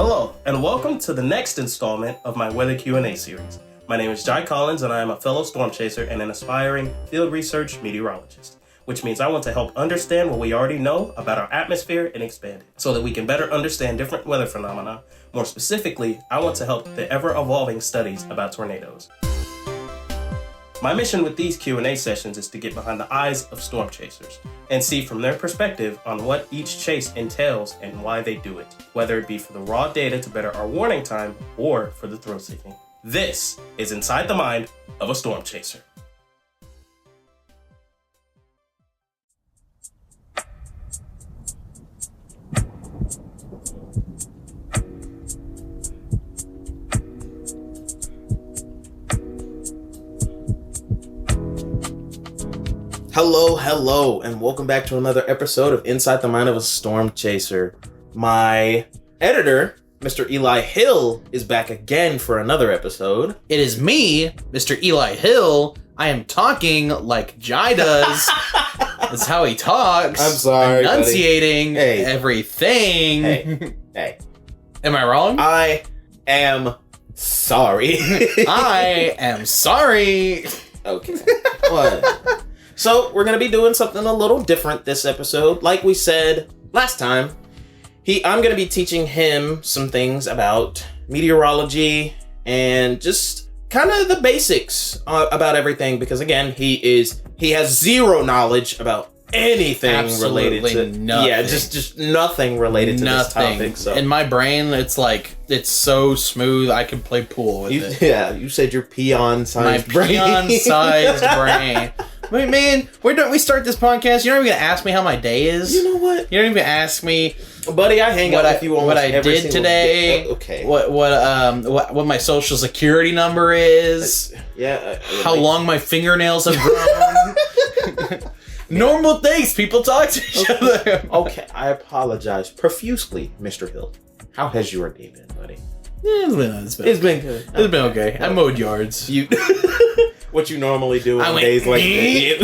Hello, and welcome to the next installment of my Weather Q&A series. My name is Jai Collins, and I am a fellow storm chaser and an aspiring field research meteorologist, which means I want to help understand what we already know about our atmosphere and expand it, so that we can better understand different weather phenomena. More specifically, I want to help the ever-evolving studies about tornadoes. My mission with these Q&A sessions is to get behind the eyes of storm chasers and see from their perspective on what each chase entails and why they do it, whether it be for the raw data to better our warning time or for the thrill seeking. This is Inside the Mind of a Storm Chaser. Hello, and welcome back to another episode of Inside the Mind of a Storm Chaser. My editor, Mr. Eli Hill, is back again for another episode. It is me, Mr. Eli Hill. I am talking like Jai does. That's how he talks. I'm sorry, enunciating everything. Hey. Am I wrong? I am sorry. I am sorry. Okay. What? So, we're going to be doing something a little different this episode. Like we said last time, I'm going to be teaching him some things about meteorology and just kind of the basics about everything. Because again, he has zero knowledge about anything related to nothing. Yeah, just nothing related to this topic. So. In my brain, it's so smooth I can play pool with it. Yeah, you said your peon-sized brain. My peon-sized brain. Wait, man, where don't we start this podcast? You're not even gonna ask me how my day is. You know what? You don't even ask me, buddy. I hang out with you almost what I every did today. Okay. What my social security number is. Yeah. How long my fingernails have grown. Normal things. People talk to each other. Okay, I apologize profusely, Mr. Hill. How has your day been, buddy? It's been good. It's been okay. I mowed yards. What you normally do on days like that.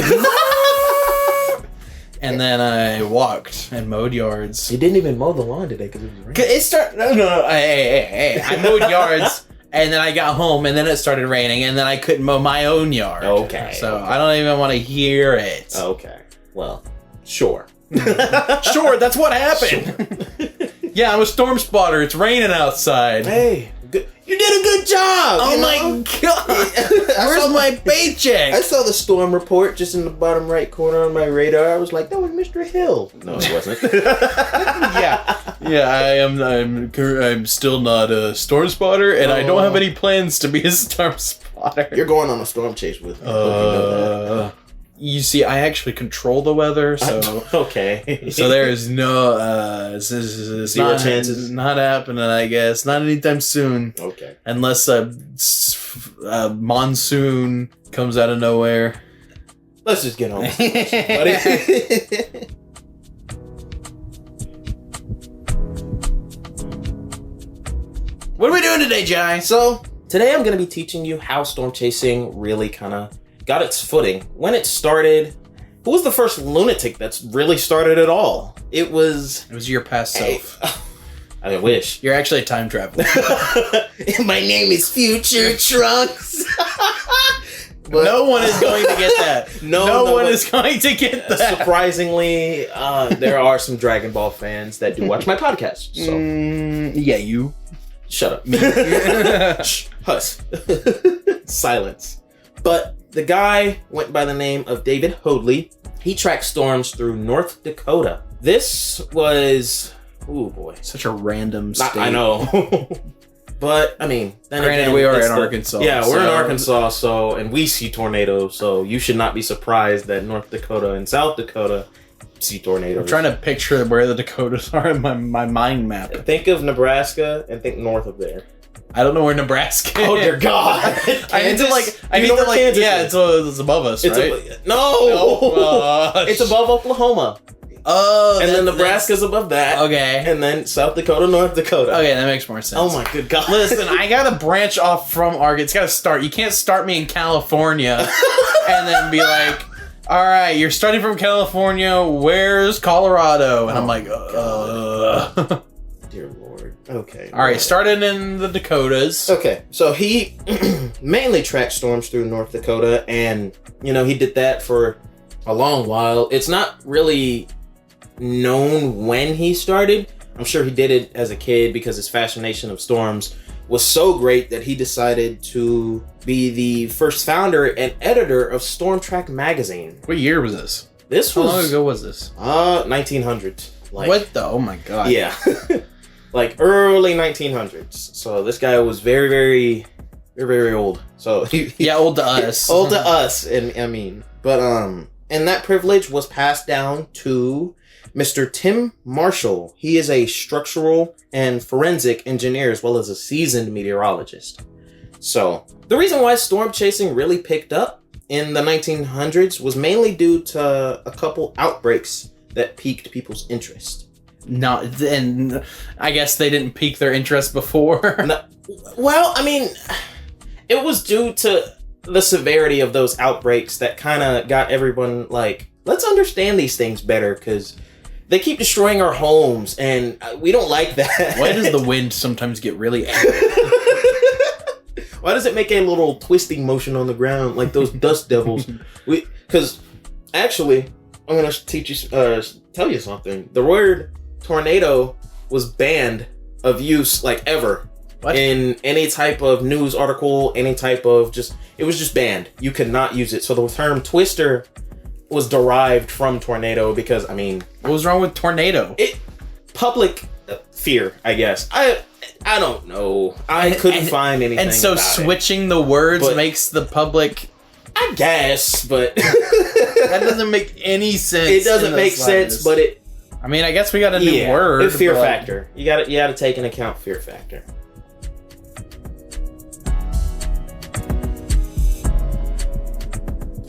And then I walked and mowed yards. You didn't even mow the lawn today because it was raining. No. Hey. I mowed yards, and then I got home, and then it started raining, and then I couldn't mow my own yard. Okay. So I don't even want to hear it. Okay. Well, sure. Sure, that's what happened. Sure. Yeah, I'm a storm spotter. It's raining outside. Hey. Good. You did a good job! Oh my god! Where's my paycheck? I saw the storm report just in the bottom right corner on my radar. I was like, that was Mr. Hill. No, it wasn't. Yeah, I'm still not a storm spotter, and I don't have any plans to be a storm spotter. You're going on a storm chase with me. You see, I actually control the weather, so okay. So there is no zero chances. Not happening, I guess. Not anytime soon. Okay. Unless a monsoon comes out of nowhere. Let's just get on with it, buddy. What are we doing today, Jai? So today I'm going to be teaching you how storm chasing really kind of got its footing. When it started, who was the first lunatic that's really started at all? It was your past self. I wish. You're actually a time traveler. My name is Future Trunks. But no one is going to get that. No one is going to get that. Surprisingly, there are some Dragon Ball fans that do watch my podcast. So. Yeah, you. Shut up. Shh. Hush. Silence. But the guy went by the name of David Hoadley. He tracked storms through North Dakota. This was, oh boy, such a random state. I know. But, I mean, then granted, again, we are in Arkansas. Yeah, we're in Arkansas, and we see tornadoes, so you should not be surprised that North Dakota and South Dakota see tornadoes. I'm trying to picture where the Dakotas are in my mind map. Think of Nebraska and think north of there. I don't know where Nebraska is. Oh, dear God. I need to yeah, it's above us, right? No. It's above Oklahoma. Oh, and then Nebraska's above that. Okay. And then South Dakota, North Dakota. Okay, that makes more sense. Oh my good God. Listen, I gotta branch off from Arkansas. It's gotta start. You can't start me in California and then be like, all right, you're starting from California. Where's Colorado? And I'm like, Dear Lord. Okay. All right, started in the Dakotas. Okay, so he mainly tracked storms through North Dakota, and he did that for a long while. It's not really known when he started. I'm sure he did it as a kid because his fascination of storms was so great that he decided to be the first founder and editor of Storm Track magazine. What year was this? How long ago was this? 1900s. What the? Oh my god. Yeah. Like early 1900s. So this guy was very, very, very, very old. So old to us. Old to us, and that privilege was passed down to Mr. Tim Marshall. He is a structural and forensic engineer as well as a seasoned meteorologist. So the reason why storm chasing really picked up in the 1900s was mainly due to a couple outbreaks that piqued people's interest. And I guess they didn't pique their interest before. No, well, I mean, it was due to the severity of those outbreaks that kind of got everyone like, let's understand these things better because they keep destroying our homes and we don't like that. Why does the wind sometimes get really angry? Why does it make a little twisting motion on the ground like those dust devils? Because actually, I'm gonna tell you something. The word tornado was banned of use like ever. What? In any type of news article, any type of it was just banned. You could not use it. So the term twister was derived from tornado because, I mean... What was wrong with tornado? Public fear, I guess. I don't know. I couldn't find anything. And so switching the words makes the public... I guess, but... That doesn't make any sense. It doesn't make sense, but it... I mean, I guess we got a new word. Fear factor. You gotta take into account fear factor.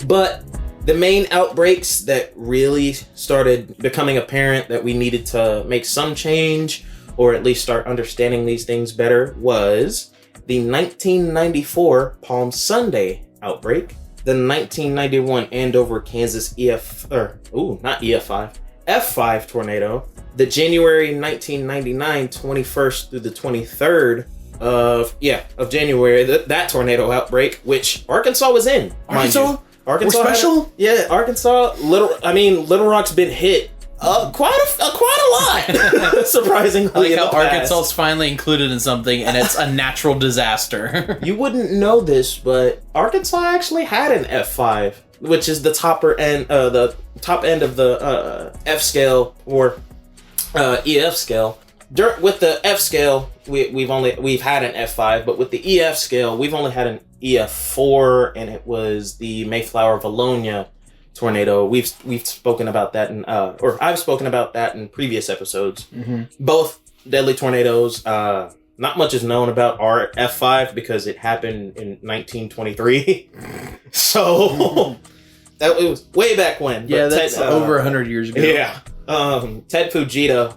But the main outbreaks that really started becoming apparent that we needed to make some change or at least start understanding these things better was the 1994 Palm Sunday outbreak, the 1991 Andover, Kansas F5 tornado, the January 1999 21st through the 23rd of January, that tornado outbreak, which Arkansas was in. Arkansas? Arkansas we're special? Arkansas. Little Rock's been hit quite a lot. Surprisingly, I like how Arkansas's finally included in something, and it's a natural disaster. You wouldn't know this, but Arkansas actually had an F5, which is the top end of the F scale or EF scale. With the F scale, we've had an F5, but with the EF scale, we've only had an EF4, and it was the Mayflower Valonia tornado. We've spoken about that or I've spoken about that in previous episodes. Mm-hmm. Both deadly tornadoes. Not much is known about our F5 because it happened in 1923. So that was way back when. Yeah, that's over 100 years ago. Yeah. Ted Fujita,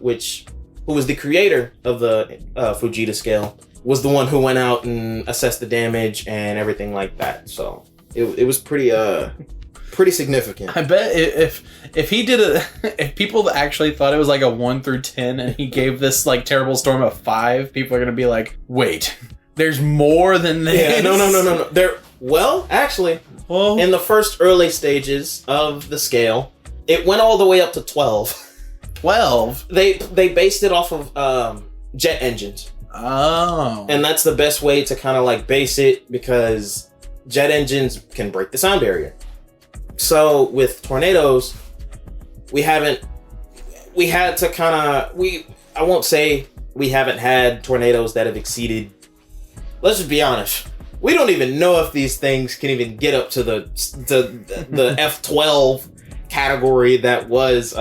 who was the creator of the Fujita scale, was the one who went out and assessed the damage and everything like that. So it was pretty significant. I bet if he did if people actually thought it was like a 1 through 10 and he gave this like terrible storm a 5, people are gonna be like, wait, there's more than this. Yeah, no. Actually, in the first early stages of the scale, it went all the way up to 12. 12? They based it off of jet engines. Oh. And that's the best way to kind of like base it because jet engines can break the sound barrier. So with tornadoes, I won't say we haven't had tornadoes that have exceeded, let's just be honest, we don't even know if these things can even get up to the F12 category that was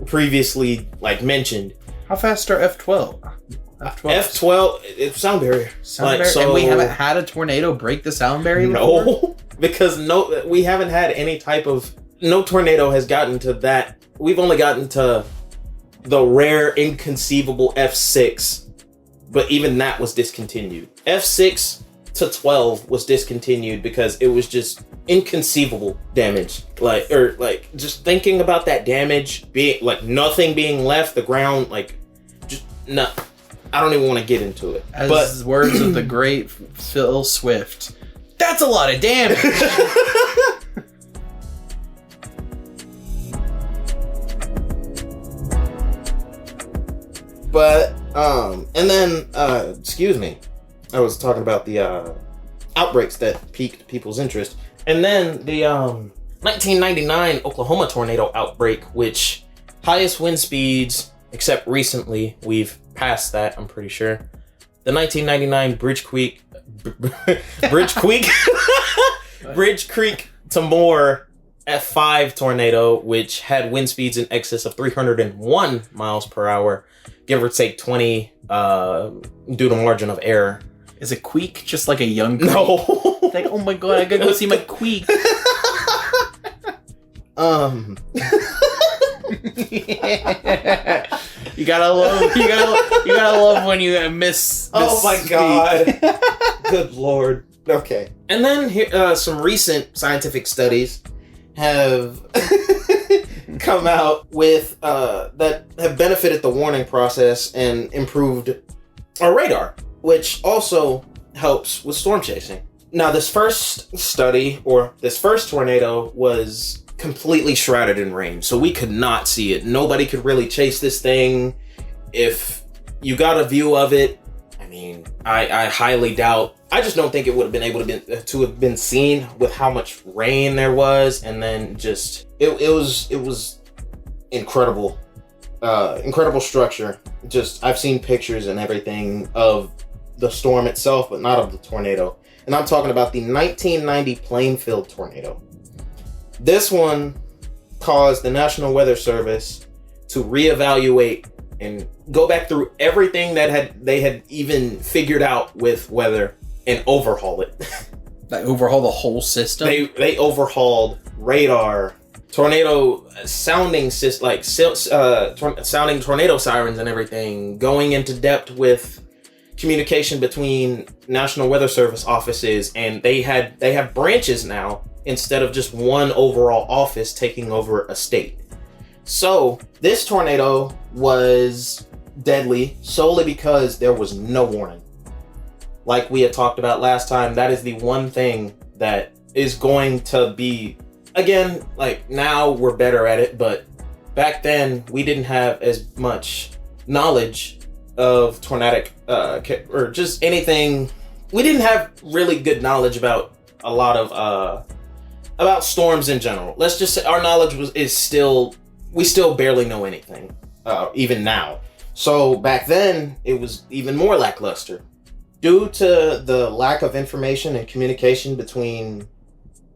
previously like mentioned. How fast are F12? F12, it's sound barrier. And we haven't had a tornado break the sound barrier before? No, because we haven't had any type of, no tornado has gotten to that. We've only gotten to the rare, inconceivable F6, but even that was discontinued. F6 to 12 was discontinued because it was just inconceivable damage. Just thinking about that damage being like nothing being left, the ground, like just not. I don't even want to get into it. As words of the great Phil Swift, that's a lot of damage. But and then excuse me, I was talking about the outbreaks that piqued people's interest, and then the 1999 Oklahoma tornado outbreak, which highest wind speeds, except recently we've passed that, I'm pretty sure. The 1999 Bridge Creek to Moore F5 tornado, which had wind speeds in excess of 301 miles per hour, give or take 20 due to margin of error. Is it Queek just like a young Queek? No. Like, oh my god, I gotta go see my Queek. You gotta love when you miss. Oh my god. Good lord. Okay. And then here, some recent scientific studies have come out with that have benefited the warning process and improved our radar, which also helps with storm chasing. Now, this first study, or this first tornado, was completely shrouded in rain, so we could not see it. Nobody could really chase this thing. If you got a view of it, I mean, I highly doubt. I just don't think it would have been able to have been seen with how much rain there was, and then just it was incredible, incredible structure. Just I've seen pictures and everything of the storm itself, but not of the tornado. And I'm talking about the 1990 Plainfield tornado. This one caused the National Weather Service to reevaluate and go back through everything that they had even figured out with weather and overhaul it. Like overhaul the whole system? They overhauled radar, tornado sounding sounding tornado sirens and everything, going into depth with communication between National Weather Service offices, and they have branches now instead of just one overall office taking over a state. So this tornado was deadly solely because there was no warning. Like we had talked about last time, that is the one thing that is going to be, again, like now we're better at it, but back then we didn't have as much knowledge of tornadic or just anything. We didn't have really good knowledge about a lot of about storms in general. Let's just say our knowledge we still barely know anything even now. So back then it was even more lackluster due to the lack of information and communication between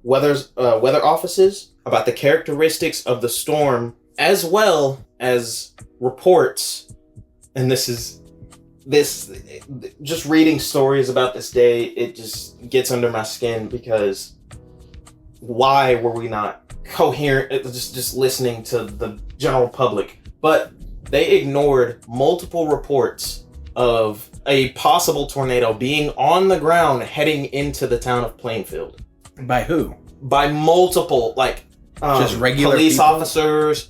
weather offices about the characteristics of the storm, as well as reports. And this just reading stories about this day, it just gets under my skin, because why were we not coherent, just listening to the general public? But they ignored multiple reports of a possible tornado being on the ground heading into the town of Plainfield. By who? By multiple, just regular police people? officers.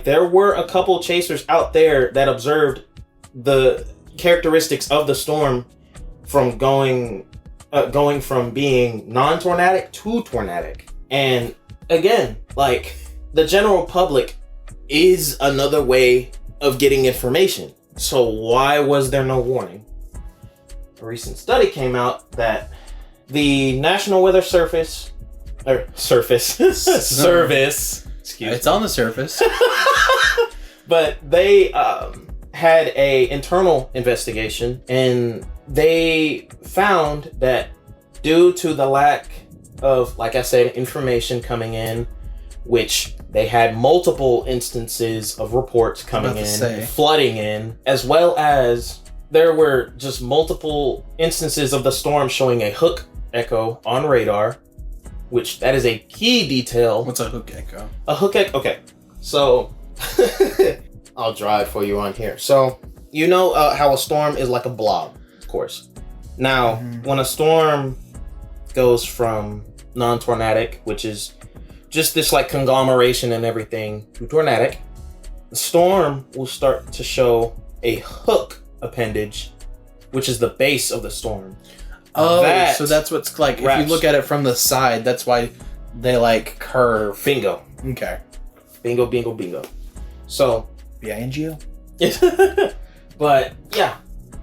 There were a couple chasers out there that observed the characteristics of the storm from going from being non-tornadic to tornadic. And again, the general public is another way of getting information. So why was there no warning? A recent study came out that the National Weather Service, It's on the surface. but they had a internal investigation, and they found that due to the lack of, like I said, information coming in, which they had multiple instances of reports coming in, flooding in, as well as there were just multiple instances of the storm showing a hook echo on radar, which that is a key detail. What's a hook echo? A hook echo, okay. So, I'll draw it for you on here. So, you know how a storm is like a blob, of course. Now, when a storm goes from non-tornadic, which is just this conglomeration and everything, to tornadic, the storm will start to show a hook appendage, which is the base of the storm. Oh, That so that's what's like. If wraps- you look at it from the side, that's why they like curve. Bingo. Okay. Bingo, bingo, bingo. So, B-I-N-G-O. but yeah,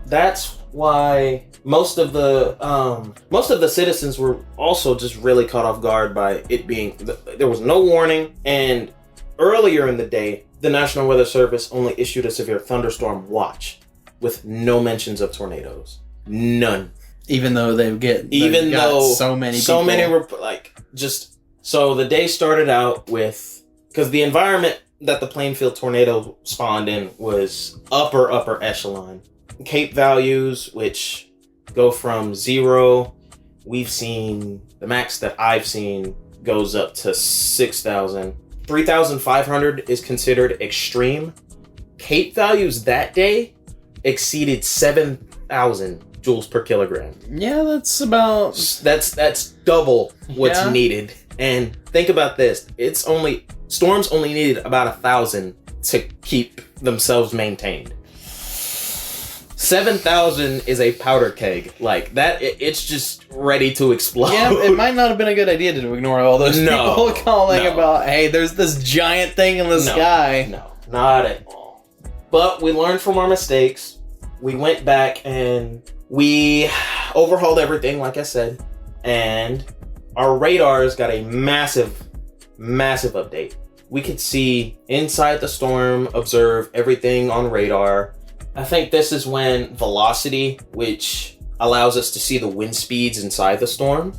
that's why most of the citizens were also just really caught off guard by it being there was no warning, and earlier in the day the National Weather Service only issued a severe thunderstorm watch with no mentions of tornadoes. None. Even though they've got so many people. So the day started out with, because the environment that the Plainfield tornado spawned in was upper echelon. Cape values, which go from 0, we've seen, the max that I've seen goes up to 6,000. 3,500 is considered extreme. Cape values that day exceeded 7,000 joules per kilogram. Yeah, that's about... That's double what's Yeah. needed. And think about this. Storms only needed about 1,000 to keep themselves maintained. 7,000 is a powder keg. Like that, it's just ready to explode. Yeah, it might not have been a good idea to ignore all those people calling about, hey, there's this giant thing in the sky. No, not at all. But we learned from our mistakes. We went back and we overhauled everything, like I said. And our radars got a massive update. We could see inside the storm, observe everything on radar. I think this is when velocity, which allows us to see the wind speeds inside the storm.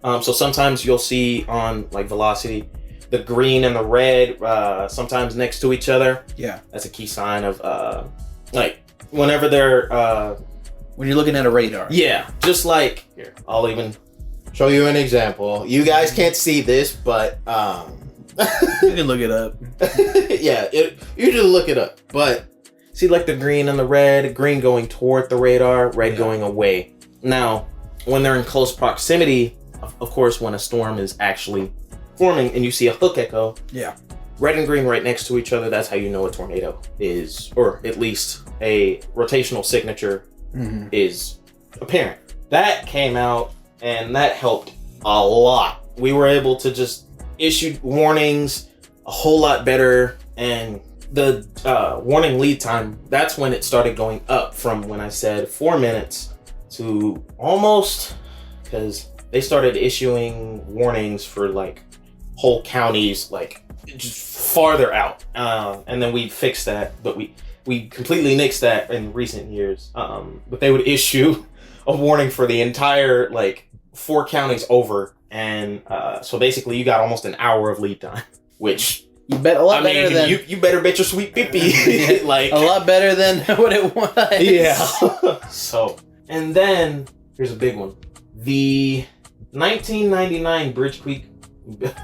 So sometimes you'll see on like velocity, the green and the red sometimes next to each other. Yeah. That's a key sign of like whenever they're when you're looking at a radar. Yeah, just like here, I'll even show you an example. You guys can't see this, but You can look it up. yeah, you just look it up. But see, like the green and the red, green going toward the radar, red going away. Now, when they're in close proximity, of course, when a storm is actually forming and you see a hook echo, yeah, red and green right next to each other, that's how you know a tornado is, or at least a rotational signature is apparent. That came out and that helped a lot. We were able to just issue warnings a whole lot better, and the warning lead time, that's when it started going up from when I said 4 minutes to almost, because they started issuing warnings for like whole counties, like just farther out. And then we fixed that, but we completely nixed that in recent years. But they would issue a warning for the entire like 4 counties over. And so basically you got almost an hour of lead time, which you bet a lot better than you better bet your sweet pee like a lot better than what it was. Yeah. So, and then here's a big one. The 1999 Bridge Creek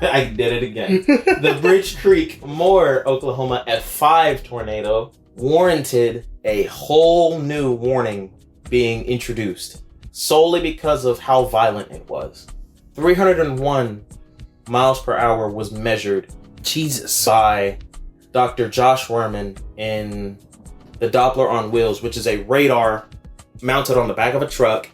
I did it again. The Bridge Creek Moore, Oklahoma F5 tornado warranted a whole new warning being introduced solely because of how violent it was. 301 miles per hour was measured by Dr. Josh Werman in the Doppler on wheels, which is a radar mounted on the back of a truck,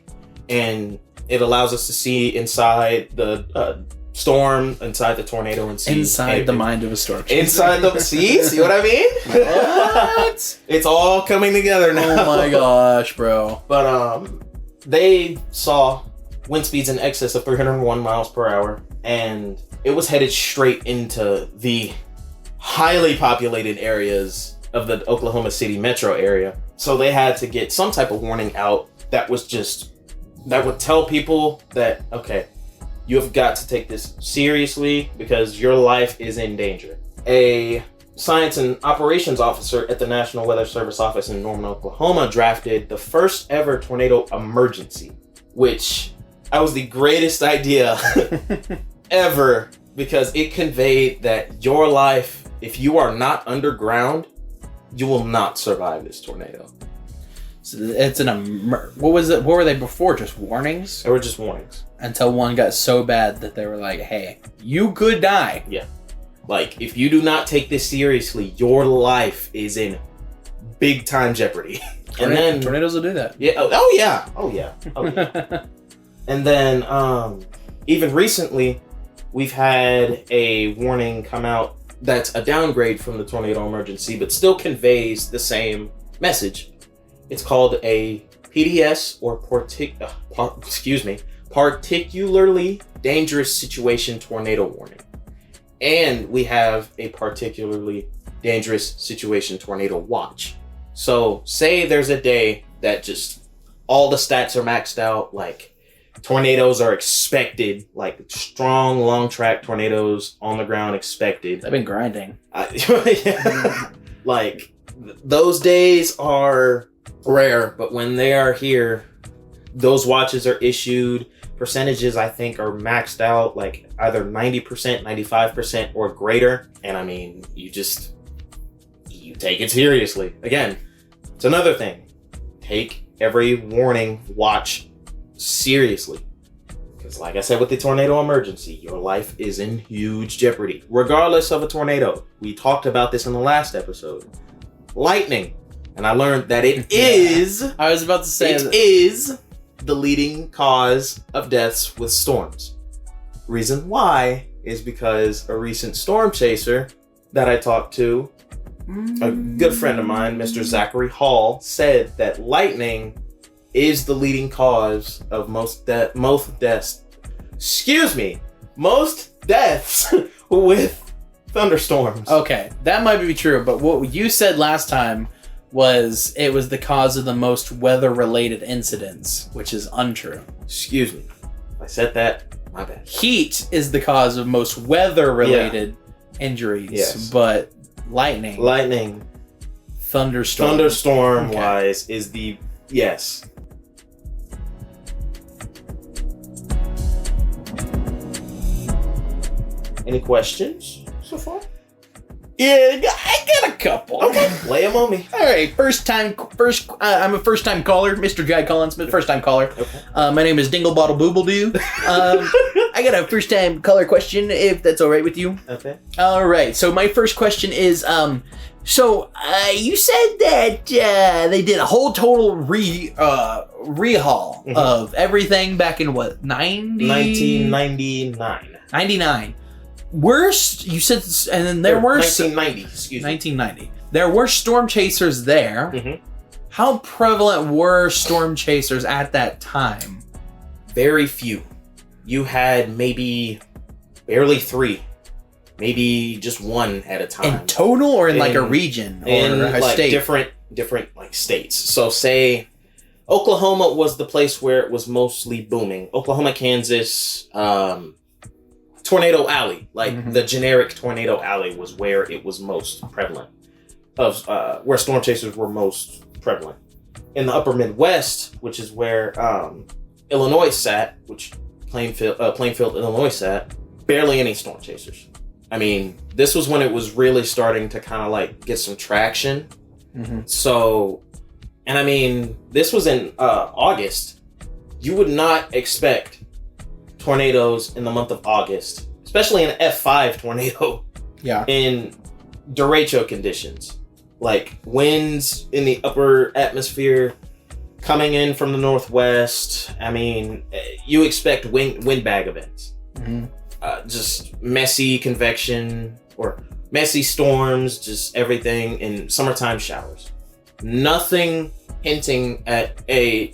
and it allows us to see inside the storm, inside the tornado, and see inside the mind of a storm chaser. Inside the see what I mean? What? It's all coming together now. Oh my gosh, bro! But they saw wind speeds in excess of 301 miles per hour, and it was headed straight into the highly populated areas of the Oklahoma City metro area. So they had to get some type of warning out that would tell people that, okay, you have got to take this seriously because your life is in danger. A science and operations officer at the National Weather Service office in Norman, Oklahoma drafted the first ever tornado emergency, which that was the greatest idea ever, because it conveyed that your life, if you are not underground, you will not survive this tornado. So it's what was it? What were they before? Just warnings? They were just warnings. Until one got so bad that they were like, hey, you could die. Yeah. Like, if you do not take this seriously, your life is in big time jeopardy. Tornadoes will do that. Yeah. Oh yeah. And then even recently, we've had a warning come out that's a downgrade from the tornado emergency, but still conveys the same message. It's called a PDS or particularly dangerous situation tornado warning. And we have a particularly dangerous situation tornado watch. So say there's a day that just all the stats are maxed out, like tornadoes are expected, like strong long track tornadoes on the ground expected. I've been grinding. Like those days are rare, but when they are here, those watches are issued. Percentages, I think, are maxed out, like either 90%, 95%, or greater. And I mean, you take it seriously. Again, it's another thing. Take every warning watch seriously. Because like I said with the tornado emergency, your life is in huge jeopardy. Regardless of a tornado. We talked about this in the last episode. Lightning. And I learned that it is... I was about to say it is the leading cause of deaths with storms. Reason why is because a recent storm chaser that I talked to, a good friend of mine, Mr. Zachary Hall, said that lightning is the leading cause of most deaths with thunderstorms. Okay, that might be true, but what you said last time was it was the cause of the most weather-related incidents, which is untrue. Excuse me. I said that, my bad. Heat is the cause of most weather-related injuries, yes. But lightning, thunderstorm-wise is the... Yes. Any questions so far? Yeah, I got a couple. Okay, lay them on me. All right, I'm a first-time caller, Mr. Jai Collins, first-time caller. Okay. My name is Dingle Bottle Booble Doo. I got a first-time caller question, if that's all right with you. Okay. All right, so my first question is, you said that they did a whole total rehaul of everything back in what, 1999. 99. You said, and then there were 1990. Excuse me. 1990. There were storm chasers there. Mm-hmm. How prevalent were storm chasers at that time? Very few. You had maybe barely 3, maybe just 1 at a time. In total, or in like a region or a like state? different like states. So say Oklahoma was the place where it was mostly booming. Oklahoma, Kansas, Tornado Alley, like the generic Tornado Alley was where it was most prevalent, of where storm chasers were most prevalent. In the upper Midwest, which is where Illinois sat, which Plainfield, Illinois sat, barely any storm chasers. I mean, this was when it was really starting to kind of like get some traction. So, and I mean, this was in August. You would not expect tornadoes in the month of August, especially an F5 tornado. Yeah. In derecho conditions, like winds in the upper atmosphere coming in from the northwest. I mean, you expect windbag events. Just messy convection or messy storms, just everything in summertime showers. Nothing hinting at a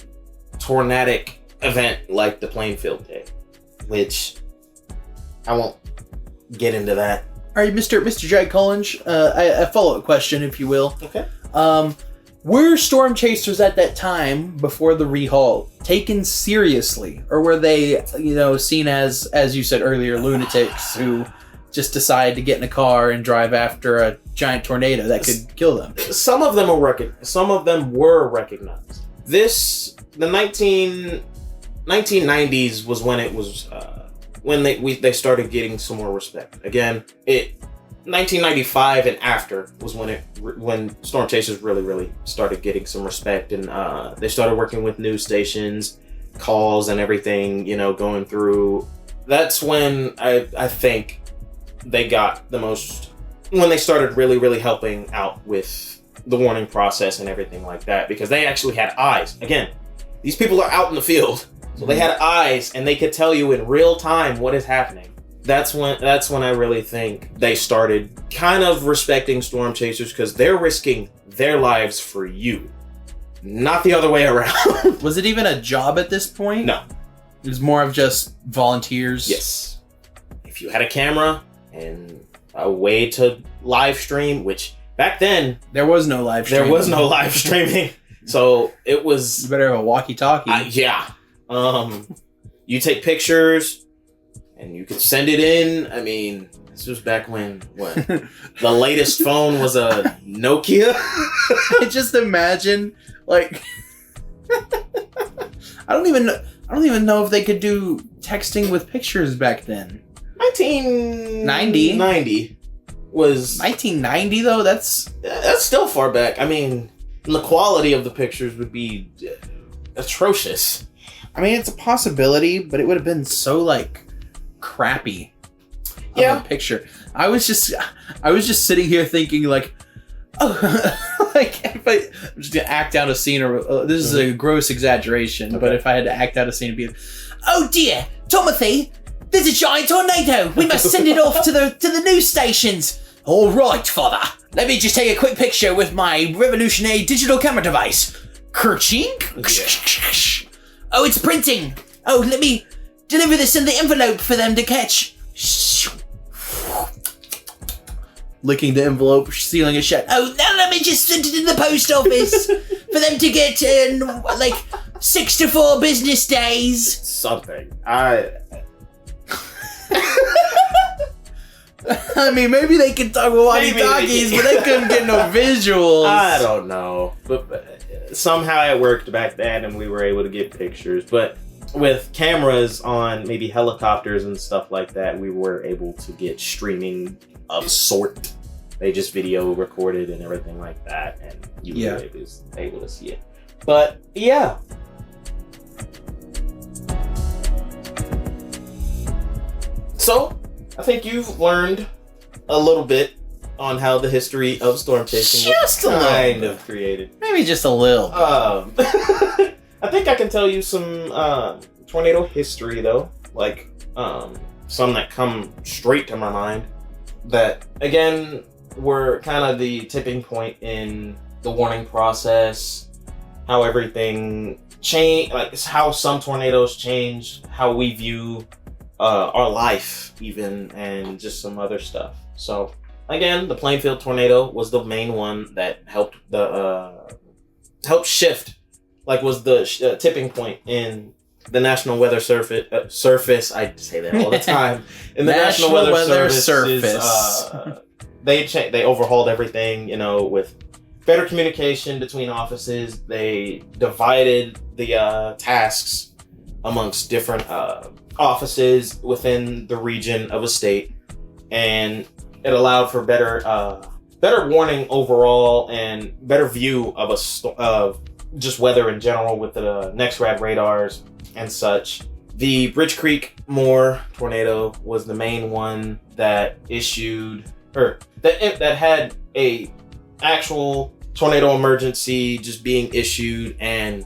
tornadic event like the Plainfield day, which I won't get into that. All right, Mr. Jai Collins, a follow-up question, if you will. Okay. Were storm chasers at that time, before the rehaul, taken seriously? Or were they, seen as you said earlier, lunatics who just decide to get in a car and drive after a giant tornado that could kill them? Some of them were recognized. The 1990s was when it was when they started getting some more respect. Again, 1995 and after was when storm chasers really started getting some respect, and they started working with news stations, calls and everything, going through. That's when I think they got the most, when they started really helping out with the warning process and everything like that, because they actually had eyes. Again, these people are out in the field, so they had eyes and they could tell you in real time what is happening. That's when I really think they started kind of respecting storm chasers, because they're risking their lives for you, not the other way around. Was it even a job at this point? No. It was more of just volunteers? Yes. If you had a camera and a way to live stream, which back then There was no live streaming. there was no live streaming, so it was You better have a walkie-talkie. yeah. You take pictures and you could send it in. I mean, this was back when the latest phone was a Nokia. I just imagine, like, I don't even know if they could do texting with pictures back then. 1990 was 1990 though. That's still far back. I mean, the quality of the pictures would be atrocious. I mean, it's a possibility, but it would have been so like crappy. Yeah. Of a picture. I was just sitting here thinking like, oh, like if I'm just gonna act out a scene, or this is a gross exaggeration, but if I had to act out a scene, it'd be, oh dear, Timothy, there's a giant tornado. We must send it off to the news stations. All right, father. Let me just take a quick picture with my revolutionary digital camera device. Kerchink. Yeah. Oh, it's printing. Oh, let me deliver this in the envelope for them to catch. Licking the envelope, sealing it shut. Oh, now let me just send it in the post office for them to get in like 6 to 4 business days. Something. I mean, maybe they could talk with walkie-talkies, but they couldn't get no visuals. I don't know, but somehow it worked back then, and we were able to get pictures. But with cameras on maybe helicopters and stuff like that, we were able to get streaming of sort. They just video recorded and everything like that, and you were able to see it. But yeah. So, I think you've learned a little bit on how the history of storm chasing Just was a little kind bit. of created. Maybe just a little. I think I can tell you some tornado history though, like some that come straight to my mind that again were kind of the tipping point in the warning process, how everything changed, like how some tornadoes change how we view our life even, and just some other stuff. So again, the Plainfield tornado was the main one that helped shift, like was the tipping point in the National Weather Surface. I say that all the time. In the National Weather Surface, they overhauled everything, with better communication between offices. They divided the tasks amongst different offices within the region of a state, and it allowed for better warning overall and better view of just weather in general with the NEXRAD radars and such. The Bridge Creek Moore tornado was the main one that issued, or that had a actual tornado emergency just being issued, and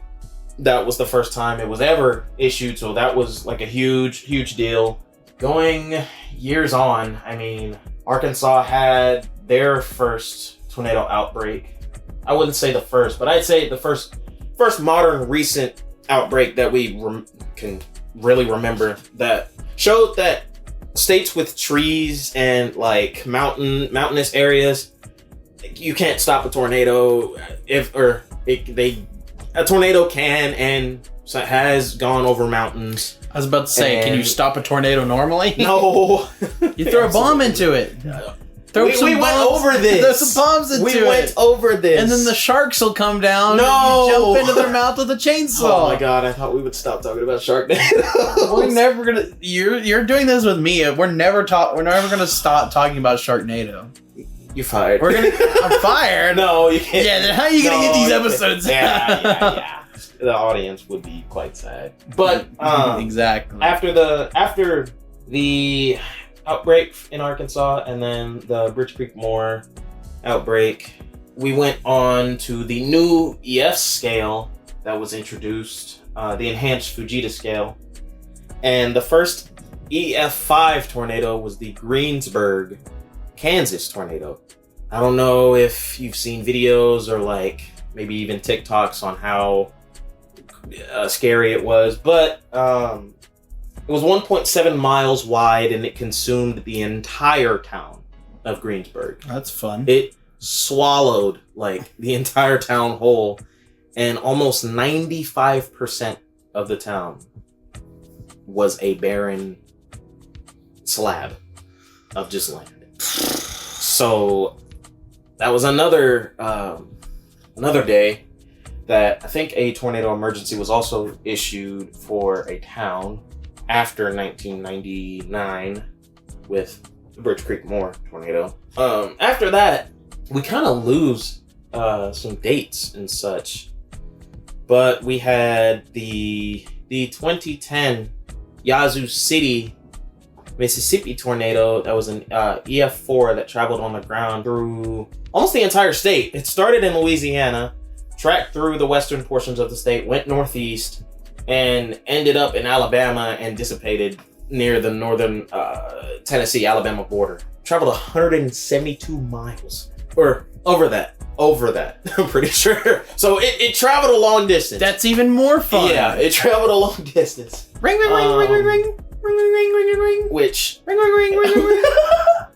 that was the first time it was ever issued, so that was like a huge deal. Going years on, I mean, Arkansas had their first tornado outbreak. I wouldn't say the first, but I'd say the first modern recent outbreak that we can really remember that showed that states with trees and like mountainous areas, you can't stop a tornado a tornado can and has gone over mountains. I was about to say, can you stop a tornado normally? No. You throw a bomb into it. We went over this. Throw some bombs into it. We went over this. And then the sharks will come down. No. And you jump into their mouth with a chainsaw. Oh my god, I thought we would stop talking about Sharknado. We're never gonna. You're doing this with me. We're never gonna stop talking about Sharknado. You're fired. I'm fired. No, you can't. Yeah, then how are you gonna get these episodes? Yeah. The audience would be quite sad. But exactly. After the outbreak in Arkansas and then the Bridge Creek Moore outbreak, we went on to the new EF scale that was introduced, the enhanced Fujita scale. And the first EF5 tornado was the Greensburg, Kansas tornado. I don't know if you've seen videos or like maybe even TikToks on how scary it was, but it was 1.7 miles wide and it consumed the entire town of Greensburg. That's fun. It swallowed like the entire town whole, and almost 95% of the town was a barren slab of just land. So that was another day that I think a tornado emergency was also issued for a town after 1999 with the Birch Creek Moor tornado. After that, we kind of lose some dates and such, but we had the 2010 Yazoo City, Mississippi tornado that was an EF4 that traveled on the ground through almost the entire state. It started in Louisiana, tracked through the western portions of the state, went northeast, and ended up in Alabama and dissipated near the northern Tennessee-Alabama border. Traveled 172 miles. Or over that. I'm pretty sure. So it traveled a long distance. That's even more fun. Yeah, it traveled a long distance. Ring, ring, ring, ring, ring, ring. Ring, ring, ring, ring, ring, ring. Which... Ring, ring, ring, ring, ring, ring.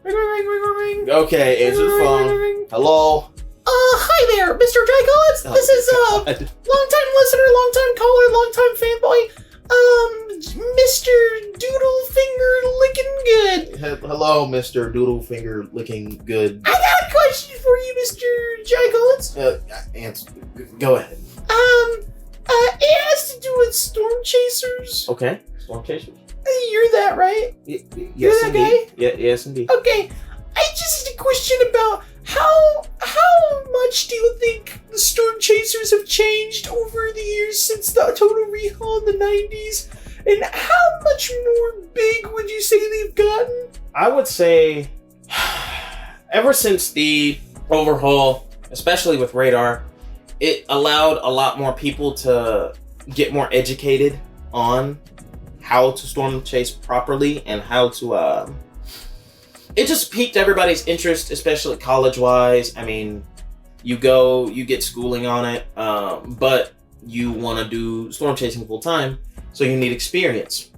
Ring, ring, ring, ring, ring, ring. Okay, answer the phone. Hello? Hi there, Mr. J. Collins. Oh, This is, God. long-time listener, long-time caller, long-time fanboy. Mr. Doodle Finger Licking Good. Hello, Mr. Doodle Finger Licking Good. I got a question for you, Mr. J. Collins. Answer. Go ahead. It has to do with storm chasers. Okay. Storm chasers. You're that, right? Yes, that indeed. Yeah, yes, indeed. Okay. I just had a question about how much do you think the storm chasers have changed over the years since the total recall in the 90s? And how much more big would you say they've gotten? I would say ever since the overhaul, especially with radar, it allowed a lot more people to get more educated on how to storm chase properly and how to it just piqued everybody's interest, especially college-wise. I mean, you get schooling on it, but you want to do storm chasing full-time, so you need experience.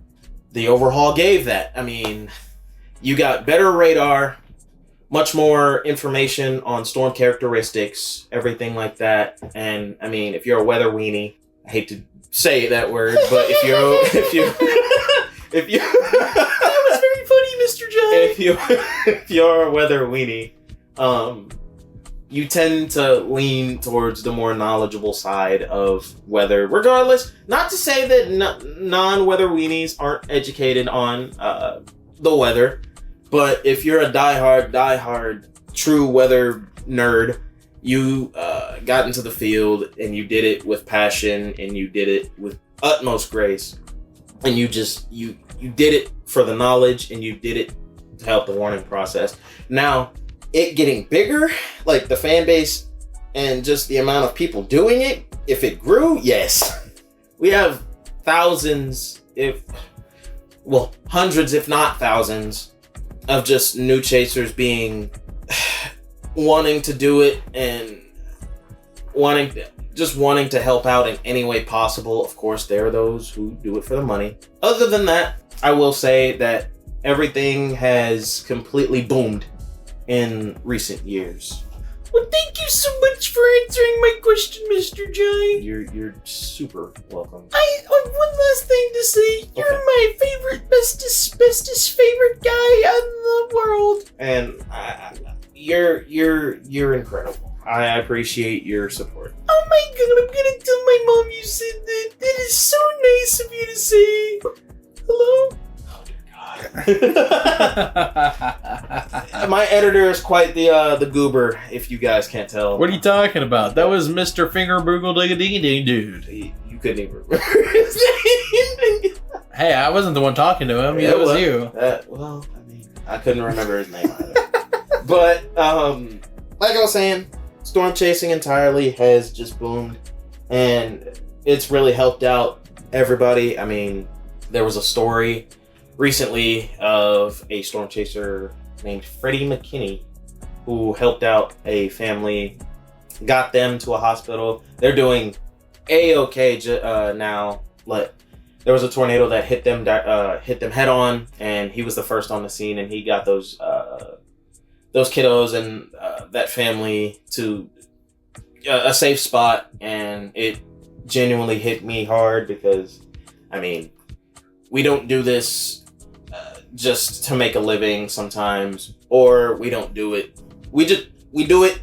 The overhaul gave that. I mean, you got better radar, much more information on storm characteristics, everything like that. And, I mean, if you're a weather weenie, I hate to say that word, but if you That was very funny, Mr. J. if you're a weather weenie, you tend to lean towards the more knowledgeable side of weather, regardless. Not to say that non-weather weenies aren't educated on the weather, but if you're a diehard, true weather nerd, you got into the field and you did it with passion and you did it with utmost grace, and you did it for the knowledge and you did it to help the warning process. Now, it getting bigger, like the fan base and just the amount of people doing it, if it grew, yes. We have thousands, hundreds, if not thousands, of just new chasers wanting to do it and wanting to help out in any way possible. Of course, there are those who do it for the money. Other than that, I will say that everything has completely boomed in recent years. Well, thank you so much for answering my question, Mr. J. You're super welcome. I have one last thing to say. You're my favorite, bestest favorite guy in the world. And you're incredible. I appreciate your support. Oh my god, I'm gonna tell my mom you said that. That is so nice of you to say. Hello? My editor is quite the goober, if you guys can't tell. What are you talking about? That was Mr. Finger Boogle Digga Digga Ding Dude. You couldn't even remember his name. Hey, I wasn't the one talking to him. Yeah, That was you. I couldn't remember his name either. But, like I was saying, storm chasing entirely has just boomed, and it's really helped out everybody. I mean, there was a story recently of a storm chaser named Freddie McKinney who helped out a family, got them to a hospital. They're doing A-okay now. But there was a tornado that hit them head on, and he was the first on the scene, and he got those kiddos and that family to a safe spot. And it genuinely hit me hard because, I mean, we don't do this just to make a living sometimes, or we don't do it. We do it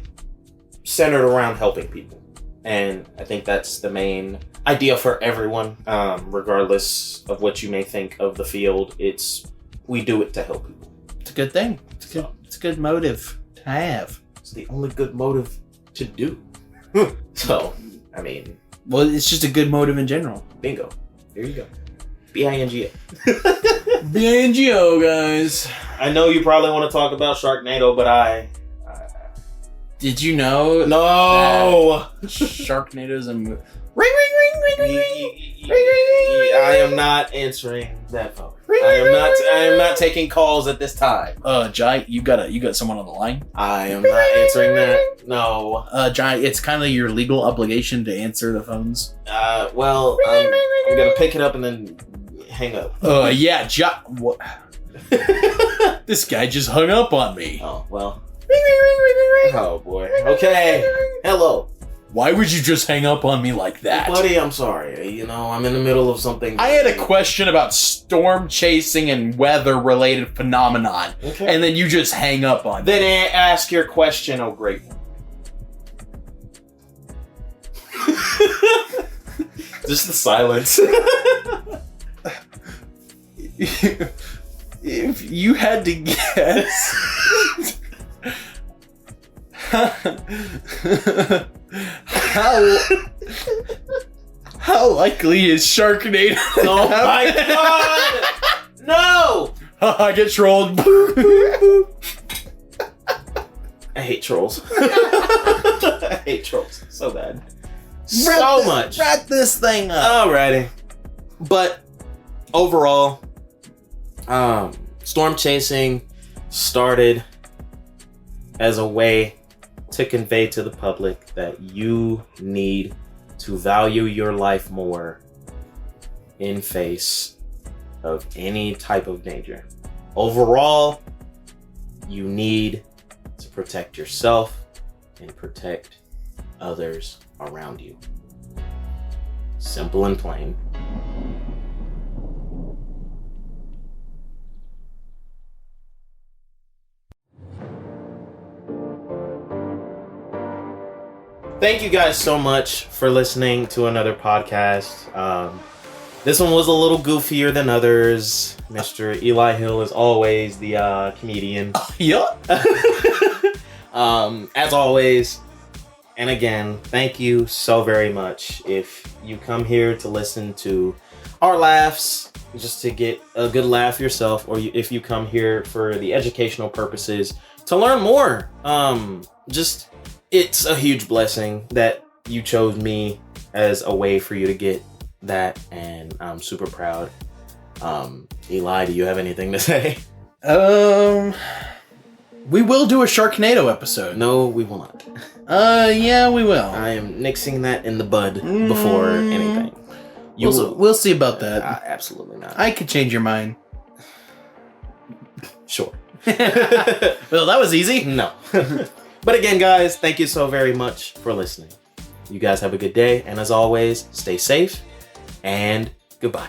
centered around helping people. And I think that's the main idea for everyone, regardless of what you may think of the field. We do it to help people. It's a good thing. It's a good motive to have. It's the only good motive to do. So, I mean... Well, it's just a good motive in general. Bingo. There you go. B-I-N-G-O. B-I-N-G-O, guys. I know you probably want to talk about Sharknado, but Did you know? No! Sharknado's a movie. Ring, ring, ring, ring, ring, ring. I am not answering that phone. I am not taking calls at this time. Jai, you got someone on the line? I am not answering that. No. Jai, it's kind of your legal obligation to answer the phones. Well, I'm gonna pick it up and then hang up. Yeah, Jai. What? This guy just hung up on me. Oh, well. Oh, boy. Okay. Hello. Why would you just hang up on me like that? Buddy, I'm sorry. You know, I'm in the middle of something. I had a question about storm chasing and weather-related phenomenon, okay. And then you just hang up on me. Then ask your question, oh great one. Just the silence. If you had to guess... How likely is Sharknado? Oh my god! No! I get trolled. I hate trolls. I hate trolls so bad. So much. Wrap this thing up. Alrighty. But overall, storm chasing started as a way to convey to the public that you need to value your life more in face of any type of danger. Overall, you need to protect yourself and protect others around you. Simple and plain. Thank you guys so much for listening to another podcast. This one was a little goofier than others. Mr. Eli Hill is always the comedian. Yup. As always, and again, thank you so very much. If you come here to listen to our laughs, just to get a good laugh yourself, or if you come here for the educational purposes to learn more, it's a huge blessing that you chose me as a way for you to get that, and I'm super proud. Eli, do you have anything to say? We will do a Sharknado episode. No, we will not. Yeah, we will. I am nixing that in the bud before anything. We'll see about that. Absolutely not. I could change your mind. Sure. Well, that was easy. No. But again, guys, thank you so very much for listening. You guys have a good day, and as always, stay safe, and goodbye.